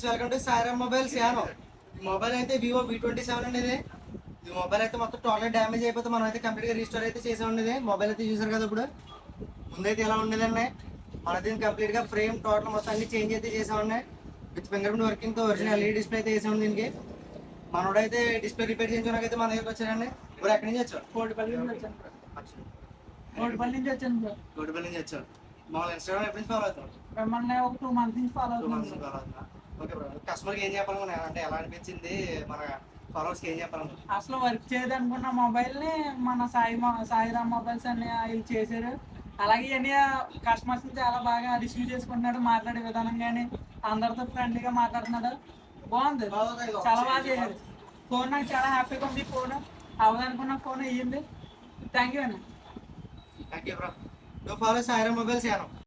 Friends, welcome to Sairam mobiles యానో. ఈ mobile అయితే వివో V27 అండి. ఇది ఈ మొబైల్ అయితే మొత్తం టోటల్ డ్యామేజ్ అయిపోతే మనం అయితే కంప్లీట్గా రీస్టోర్ అయితే చేసే ఉండేది. మొబైల్ అయితే చూసారు కదా. ఇప్పుడు ముందైతే ఎలా ఉండేదండి, మన దీన్ని కంప్లీట్గా ఫ్రేమ్ టోటల్ మొత్తం అన్ని చేంజ్ అయితే చేసామండి. విత్ ఫింగర్ ప్రింట్ వర్కింగ్తో ఒరిజినల్ ఎల్ఈడి డిస్ప్లే అయితే వేసాము దీనికి. మనోడైతే డిస్ప్లే రిపేర్ చేయించడానికి అయితే మన దగ్గరకు వచ్చారండి. ఇప్పుడు ఎక్కడి నుంచి వచ్చారు? కోటిపల్లి నుంచి వచ్చాను. కోటిపల్లి నుంచి వచ్చాను. కోటిపల్లి నుంచి వచ్చారు. మామూలు ఇన్స్టాగ్రామ్ ఎప్పటి నుంచి ఫాలో అవుతాం? మిమ్మల్ని ఒక 2 months నుంచి ఫాలో 2 months అవుతుంది. ఫాలో అవుతున్నా. ఓకే బ్రో, కస్టమర్కి ఏం చెప్పాలనుకున్నా, అంటే ఎలా అనిపించింది, మన ఫాలోవర్స్కి ఏం చెప్పాలనుకున్నా? అసలు వర్క్ చేయదు అనుకున్న మొబైల్ని మన సాయిరామ్ మొబైల్స్ అని వీళ్ళు చేశారు. అలాగే ఇవన్నీ కస్టమర్స్ చాలా బాగా రిసీవ్ చేసుకుంటున్నాడు. మాట్లాడే విధానం కానీ అందరితో ఫ్రెండ్లీగా మాట్లాడుతున్నాడు. బాగుంది, చాలా బాగా చేశారు. ఫోన్ నాకు చాలా హ్యాపీగా ఉంది. ఫోన్ అవ్వదనుకున్న ఫోన్ అయ్యింది. థ్యాంక్ యూ అన్న. Thank you bro. Follow Sairam mobiles యానో.